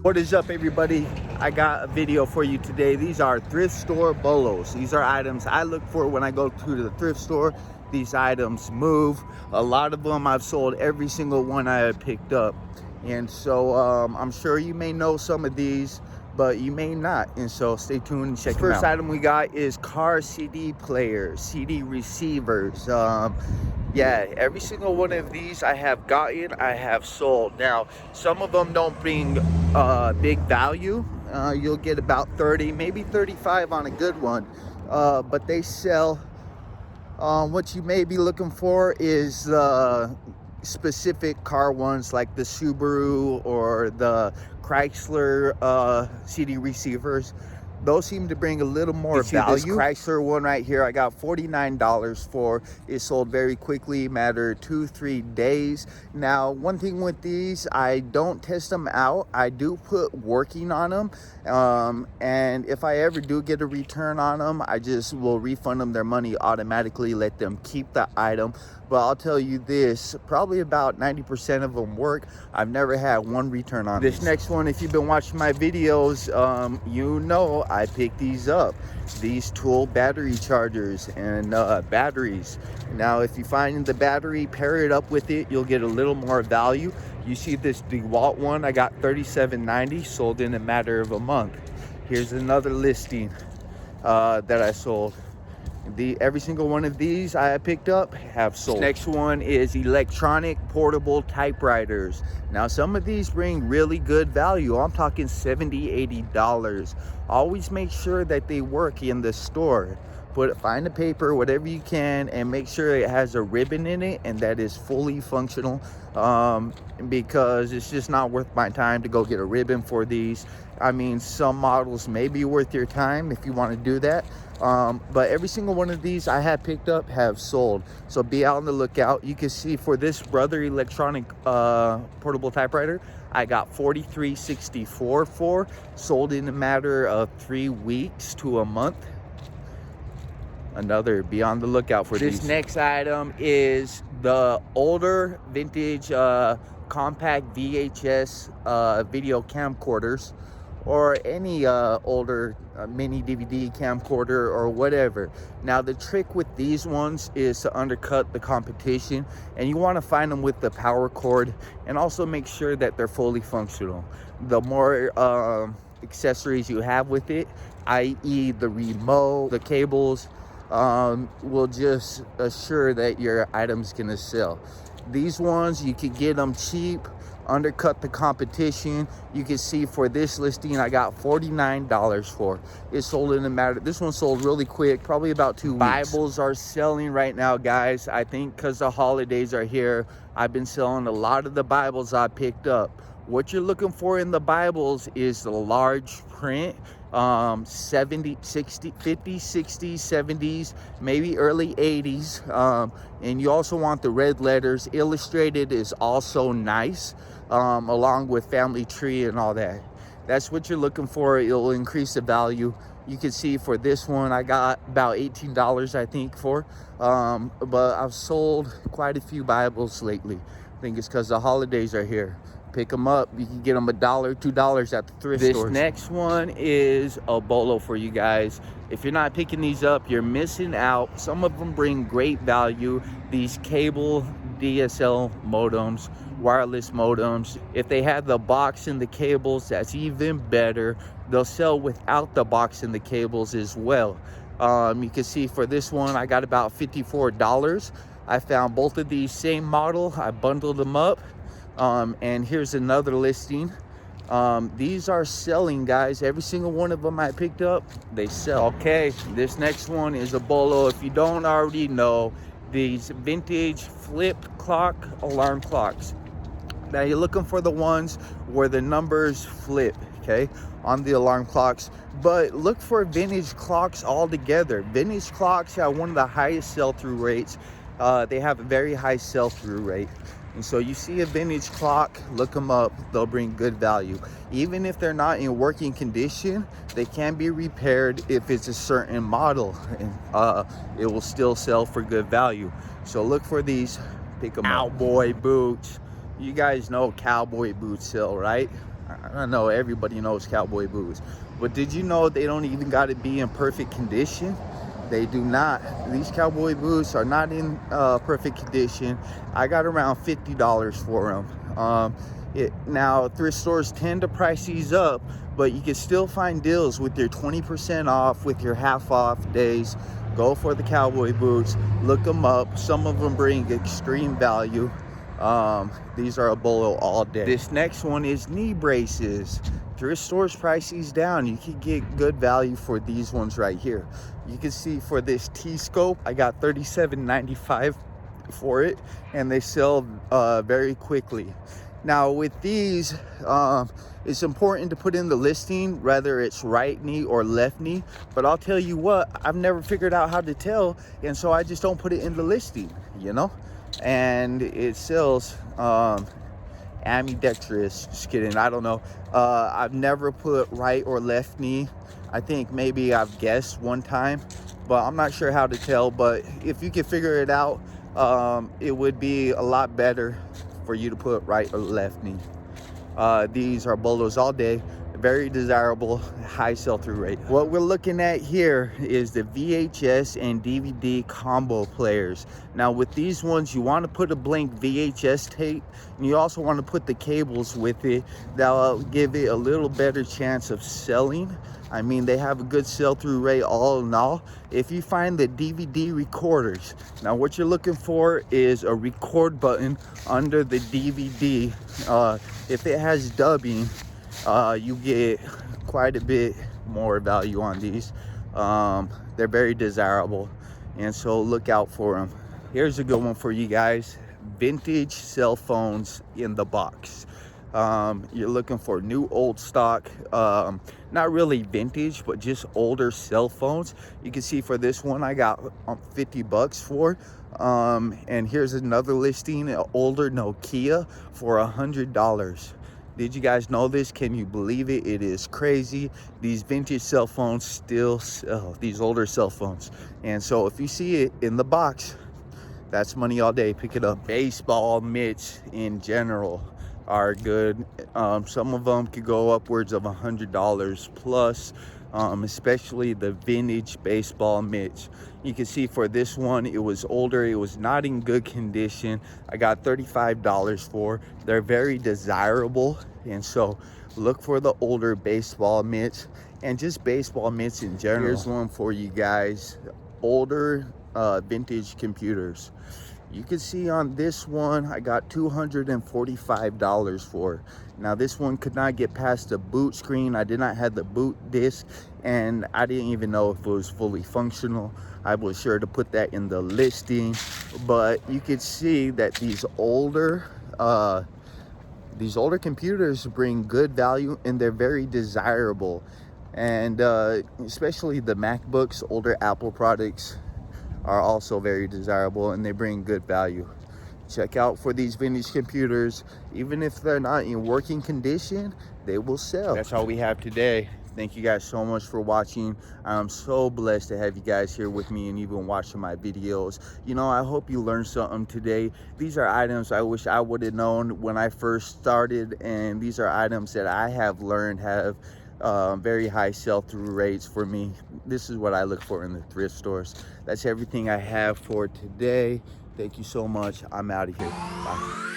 What is up, everybody? I got a video for you today. These are thrift store bolos. These are items I look for when I go to the thrift store. These items move. A lot of them I've sold every single one I have picked up. And so I'm sure you may know some of these, but you may not. And so stay tuned and check them out. First item we got is car CD players, CD receivers. Yeah, every single one of these I have gotten, I have sold. Now, some of them don't bring big value. You'll get about 30, maybe 35 on a good one. But they sell. What you may be looking for is specific car ones like the Subaru or the Chrysler CD receivers. Those seem to bring a little more value. This Chrysler one right here, I got $49 for. It sold very quickly, matter of 2-3 days. Now, one thing with these, I don't test them out. I do put working on them. And if I ever do get a return on them, I just will refund them their money automatically, let them keep the item. But I'll tell you this, probably about 90% of them work. I've never had one return on this. Next one, if you've been watching my videos, you know I picked these up. These Tool battery chargers and batteries. Now, if you find the battery, pair it up with it, you'll get a little more value. You see this DeWalt one, I got $37.90, sold in a matter of a month. Here's another listing that I sold. Every single one of these I picked up have sold. Next one is electronic portable typewriters. Now, some of these bring really good value. I'm talking $70, $80. Always make sure that they work in the store. Find the paper, whatever you can, and make sure it has a ribbon in it and that is fully functional, because it's just not worth my time to go get a ribbon for these. I mean, some models may be worth your time if you want to do that, but every single one of these I have picked up have sold, so be out on the lookout. You can see for this Brother electronic portable typewriter, I got $43.64 for, sold in a matter of 3 weeks to a month. Be on the lookout for these. This next item is the older vintage compact VHS video camcorders, or any older mini DVD camcorder or whatever. Now, the trick with these ones is to undercut the competition, and you want to find them with the power cord, and also make sure that they're fully functional. The more accessories you have with it, i.e. the remote, the cables, will just assure that your item's gonna sell. These ones, you can get them cheap, undercut the competition. You can see for this listing, I got $49 for. It sold in a matter. This one sold really quick, probably about 2 weeks. Bibles are selling right now, guys. I think because the holidays are here, I've been selling a lot of the Bibles I picked up. What you're looking for in the Bibles is the large print, 70, 60, 50, 60, 70s, maybe early 80s. And you also want the red letters. Illustrated is also nice, along with family tree and all that. That's what you're looking for. It'll increase the value. You can see for this one, I got about $18, I think, for. But I've sold quite a few Bibles lately. I think it's because the holidays are here. Pick them up. You can get them $1, $2 at the thrift stores. This next one is a bolo for you guys. If you're not picking these up, you're missing out. Some of them bring great value. These cable DSL modems, wireless modems. If they have the box and the cables, that's even better. They'll sell without the box and the cables as well. You can see for this one, I got about $54. I found both of these same model. I bundled them up. And here's another listing. These are selling, guys. Every single one of them I picked up, they sell. Okay, this next one is a bolo. If you don't already know, these vintage flip clock alarm clocks. Now, you're looking for the ones where the numbers flip, okay, on the alarm clocks. But look for vintage clocks altogether. Vintage clocks have one of the highest sell-through rates. They have a very high sell-through rate. And so you see a vintage clock, look them up. They'll bring good value. Even if they're not in working condition, they can be repaired if it's a certain model, and it will still sell for good value. So look for these, pick them up. Cowboy boots. You guys know cowboy boots sell, right? I know everybody knows cowboy boots, but did you know they don't even got to be in perfect condition? They do not. These cowboy boots are not in perfect condition. I got around $50 for them. Now thrift stores tend to price these up, but you can still find deals with your 20% off, with your half off days. Go for the cowboy boots. Look them up. Some of them bring extreme value. These are a bolo all day. This next one is knee braces. Thrift stores price these down. You can get good value for these ones right here. You can see for this T-scope, I got $37.95 for it, and they sell very quickly. Now with these, it's important to put in the listing whether it's right knee or left knee, but I'll tell you what, I've never figured out how to tell, and so I just don't put it in the listing, you know. And it sells ambidextrous. Just kidding, I don't know. I've never put right or left knee. I think maybe I've guessed one time, but I'm not sure how to tell. But if you can figure it out, it would be a lot better for you to put right or left knee. These are bolos all day, very desirable, high sell-through rate. What we're looking at here is the VHS and DVD combo players. Now with these ones, you want to put a blank VHS tape, and you also want to put the cables with it. That'll give it a little better chance of selling. I mean, they have a good sell-through rate all in all. If you find the DVD recorders, now what you're looking for is a record button under the DVD. If it has dubbing, you get quite a bit more value on these. They're very desirable, and so look out for them. Here's a good one for you guys: vintage cell phones in the box. You're looking for new old stock, not really vintage, but just older cell phones. You can see for this one I got $50 for. And here's another listing, an older Nokia for $100. Did you guys know this? Can you believe it? It is crazy. These vintage cell phones still sell, these older cell phones. And so if you see it in the box, that's money all day. Pick it up. Baseball mitts in general are good. Some of them could go upwards of $100 plus, especially the vintage baseball mitts. You can see for this one, it was older, it was not in good condition. I got $35 for. They're very desirable, and so look for the older baseball mitts and just baseball mitts in general. Here's one for you guys: older vintage computers. You can see on this one, I got $245 for. Now this one could not get past the boot screen. I did not have the boot disc, and I didn't even know if it was fully functional. I was sure to put that in the listing, but you could see that these older computers bring good value, and they're very desirable. And especially the MacBooks, older Apple products, are also very desirable, and they bring good value. Check out for these vintage computers. Even if they're not in working condition, they will sell. That's all we have today. Thank you guys so much for watching. I'm so blessed to have you guys here with me and even watching my videos. You know, I hope you learned something today. These are items I wish I would have known when I first started, and these are items that I have learned have very high sell-through rates for me. This is what I look for in the thrift stores. That's everything I have for today. Thank you so much. I'm out of here. Bye.